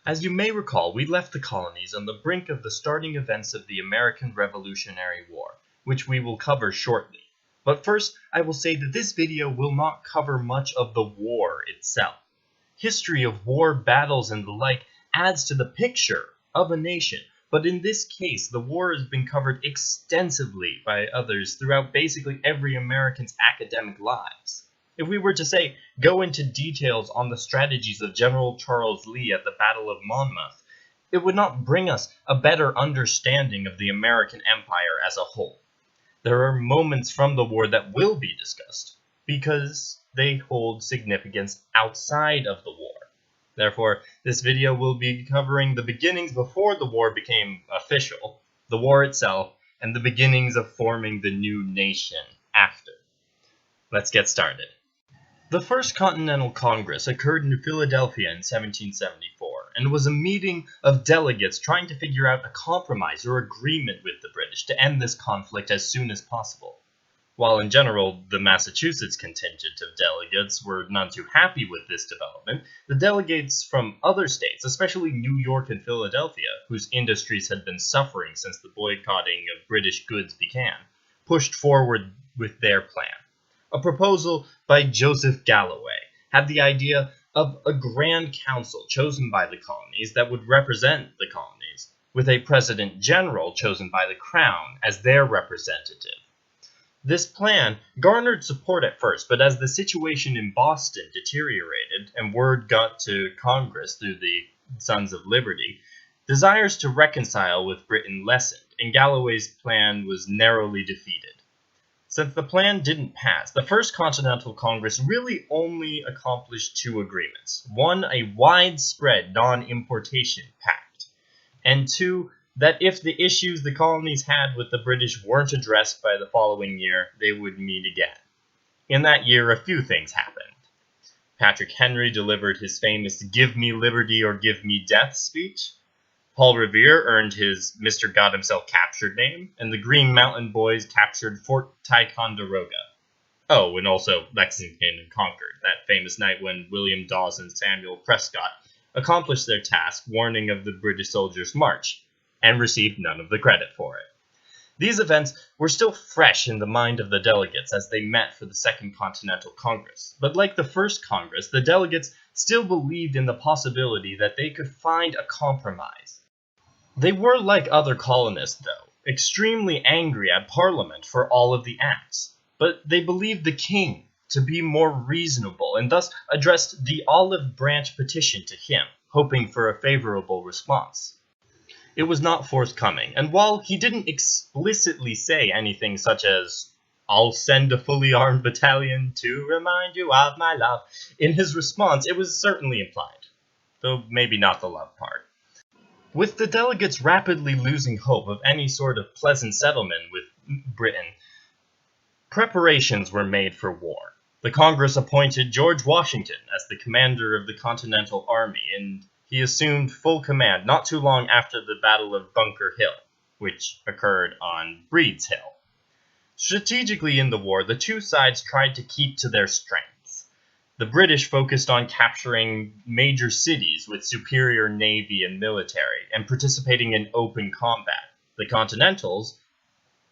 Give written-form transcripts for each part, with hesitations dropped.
As you may recall, we left the colonies on the brink of the starting events of the American Revolutionary War, which we will cover shortly. But first, I will say that this video will not cover much of the war itself. History of war, battles, and the like adds to the picture of a nation, but in this case, the war has been covered extensively by others throughout basically every American's academic lives. If we were to say, go into details on the strategies of General Charles Lee at the Battle of Monmouth, it would not bring us a better understanding of the American Empire as a whole. There are moments from the war that will be discussed, because they hold significance outside of the war. Therefore, this video will be covering the beginnings before the war became official, the war itself, and the beginnings of forming the new nation after. Let's get started. The First Continental Congress occurred in Philadelphia in 1774, and was a meeting of delegates trying to figure out a compromise or agreement with the British to end this conflict as soon as possible. While in general, the Massachusetts contingent of delegates were none too happy with this development, the delegates from other states, especially New York and Philadelphia, whose industries had been suffering since the boycotting of British goods began, pushed forward with their plan. A proposal by Joseph Galloway had the idea of a Grand Council chosen by the colonies that would represent the colonies, with a President General chosen by the Crown as their representative. This plan garnered support at first, but as the situation in Boston deteriorated and word got to Congress through the Sons of Liberty, desires to reconcile with Britain lessened, and Galloway's plan was narrowly defeated. Since the plan didn't pass, the First Continental Congress really only accomplished two agreements. One, a widespread non-importation pact, and two, that if the issues the colonies had with the British weren't addressed by the following year, they would meet again. In that year, a few things happened. Patrick Henry delivered his famous "Give me liberty or give me death" speech. Paul Revere earned his Mr. Got Himself Captured name, and the Green Mountain Boys captured Fort Ticonderoga. Oh, and also Lexington and Concord, that famous night when William Dawes and Samuel Prescott accomplished their task, warning of the British soldiers' march, and received none of the credit for it. These events were still fresh in the mind of the delegates as they met for the Second Continental Congress, but like the First Congress, the delegates still believed in the possibility that they could find a compromise. They were, like other colonists, though, extremely angry at Parliament for all of the acts, but they believed the king to be more reasonable and thus addressed the olive branch petition to him, hoping for a favorable response. It was not forthcoming, and while he didn't explicitly say anything such as, "I'll send a fully armed battalion to remind you of my love," in his response it was certainly implied, though maybe not the love part. With the delegates rapidly losing hope of any sort of pleasant settlement with Britain, preparations were made for war. The Congress appointed George Washington as the commander of the Continental Army, and he assumed full command not too long after the Battle of Bunker Hill, which occurred on Breed's Hill. Strategically in the war, the two sides tried to keep to their strengths. The British focused on capturing major cities with superior navy and military, and participating in open combat. The Continentals,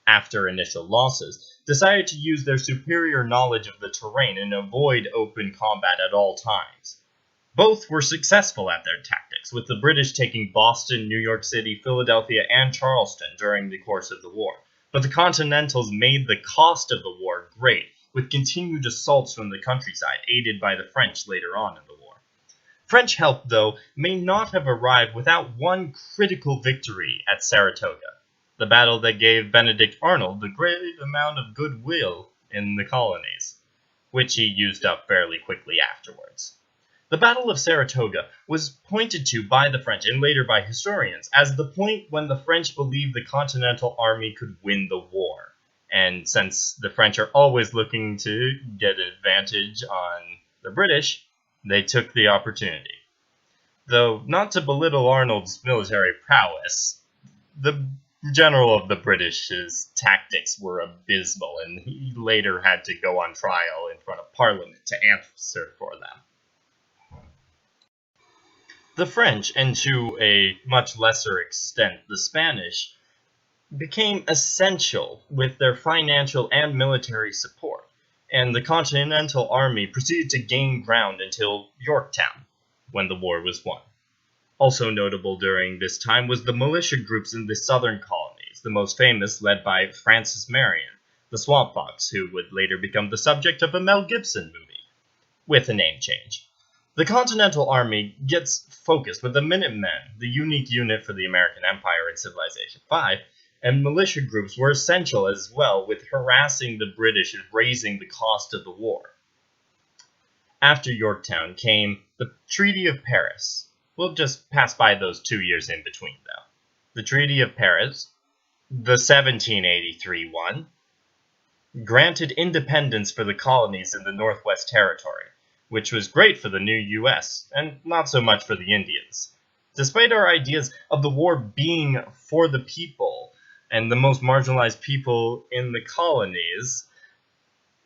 after initial losses, decided to use their superior knowledge of the terrain and avoid open combat at all times. Both were successful at their tactics, with the British taking Boston, New York City, Philadelphia, and Charleston during the course of the war. But the Continentals made the cost of the war great, with continued assaults from the countryside, aided by the French later on in the war. French help, though, may not have arrived without one critical victory at Saratoga, the battle that gave Benedict Arnold the great amount of goodwill in the colonies, which he used up fairly quickly afterwards. The Battle of Saratoga was pointed to by the French and later by historians as the point when the French believed the Continental Army could win the war. And since the French are always looking to get an advantage on the British, they took the opportunity. Though not to belittle Arnold's military prowess, the general of the British's tactics were abysmal, and he later had to go on trial in front of Parliament to answer for them. The French, and to a much lesser extent the Spanish, became essential with their financial and military support, and the Continental Army proceeded to gain ground until Yorktown, when the war was won. Also notable during this time was the militia groups in the southern colonies, the most famous led by Francis Marion, the Swamp Fox, who would later become the subject of a Mel Gibson movie, with a name change. The Continental Army gets focused with the Minutemen, the unique unit for the American Empire in Civilization V, and militia groups were essential as well with harassing the British and raising the cost of the war. After Yorktown came the Treaty of Paris. We'll just pass by those 2 years in between, though. The Treaty of Paris, the 1783 one, granted independence for the colonies in the Northwest Territory, which was great for the new US, and not so much for the Indians. Despite our ideas of the war being for the people, and the most marginalized people in the colonies,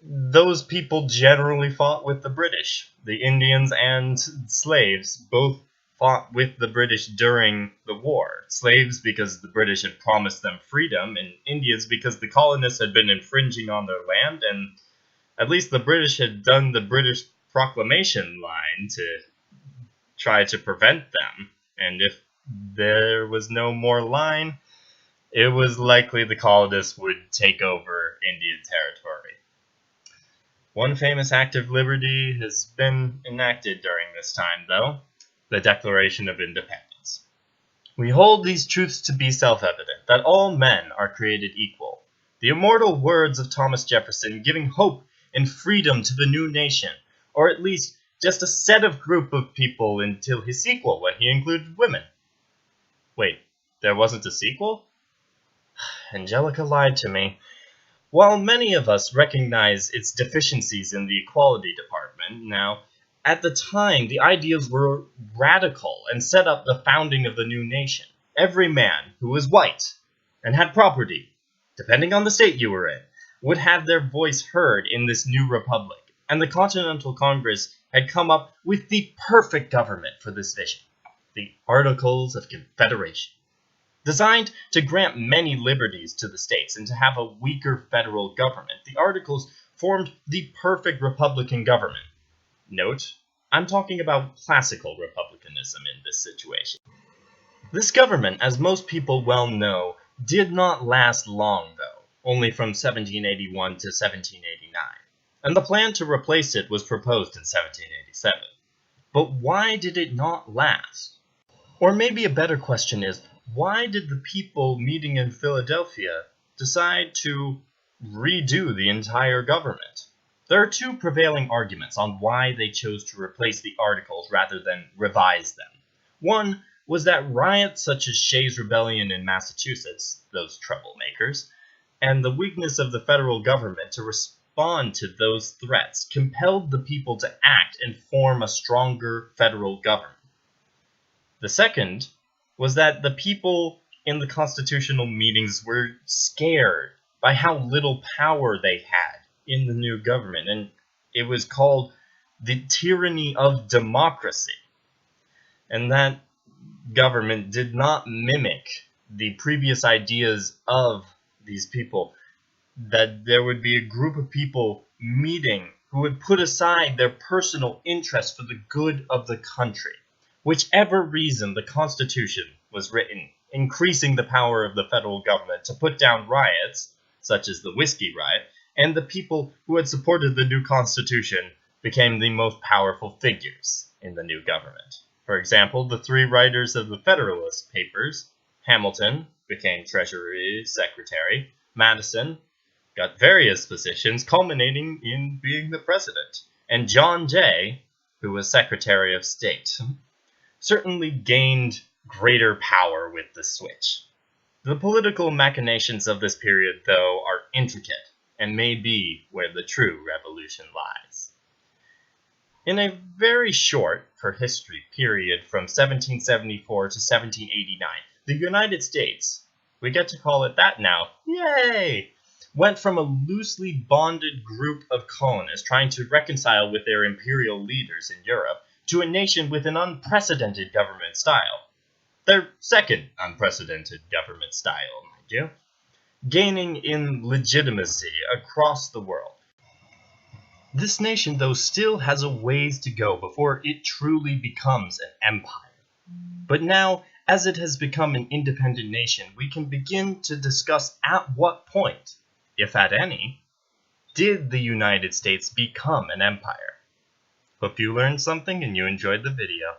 those people generally fought with the British. The Indians and slaves both fought with the British during the war. Slaves because the British had promised them freedom, and Indians because the colonists had been infringing on their land, and at least the British had done the British Proclamation line to try to prevent them. And if there was no more line, it was likely the colonists would take over Indian territory. One famous act of liberty has been enacted during this time, though, the Declaration of Independence. We hold these truths to be self-evident, that all men are created equal. The immortal words of Thomas Jefferson giving hope and freedom to the new nation, or at least just a set of group of people until his sequel when he included women. Wait, there wasn't a sequel? Angelica lied to me. While many of us recognize its deficiencies in the equality department now, at the time the ideas were radical and set up the founding of the new nation. Every man who was white and had property, depending on the state you were in, would have their voice heard in this new republic, and the Continental Congress had come up with the perfect government for this vision, the Articles of Confederation. Designed to grant many liberties to the states and to have a weaker federal government, the Articles formed the perfect republican government. Note, I'm talking about classical republicanism in this situation. This government, as most people well know, did not last long, though, only from 1781 to 1789, and the plan to replace it was proposed in 1787. But why did it not last? Or maybe a better question is, why did the people meeting in Philadelphia decide to redo the entire government? There are two prevailing arguments on why they chose to replace the Articles rather than revise them. One was that riots such as Shays' Rebellion in Massachusetts, those troublemakers, and the weakness of the federal government to respond to those threats compelled the people to act and form a stronger federal government. The second was that the people in the constitutional meetings were scared by how little power they had in the new government, and it was called the tyranny of democracy. And that government did not mimic the previous ideas of these people, that there would be a group of people meeting who would put aside their personal interests for the good of the country. Whichever reason the Constitution was written, increasing the power of the federal government to put down riots, such as the Whiskey Riot, and the people who had supported the new Constitution became the most powerful figures in the new government. For example, the three writers of the Federalist Papers, Hamilton became Treasury Secretary, Madison got various positions culminating in being the president, and John Jay, who was Secretary of State, certainly gained greater power with the switch. The political machinations of this period, though, are intricate and may be where the true revolution lies. In a very short, for history, period from 1774 to 1789, the United States, we get to call it that now, yay, went from a loosely bonded group of colonists trying to reconcile with their imperial leaders in Europe to a nation with an unprecedented government style. Their second unprecedented government style, mind you, gaining in legitimacy across the world. This nation, though, still has a ways to go before it truly becomes an empire. But now, as it has become an independent nation, we can begin to discuss at what point, if at any, did the United States become an empire. Hope you learned something and you enjoyed the video.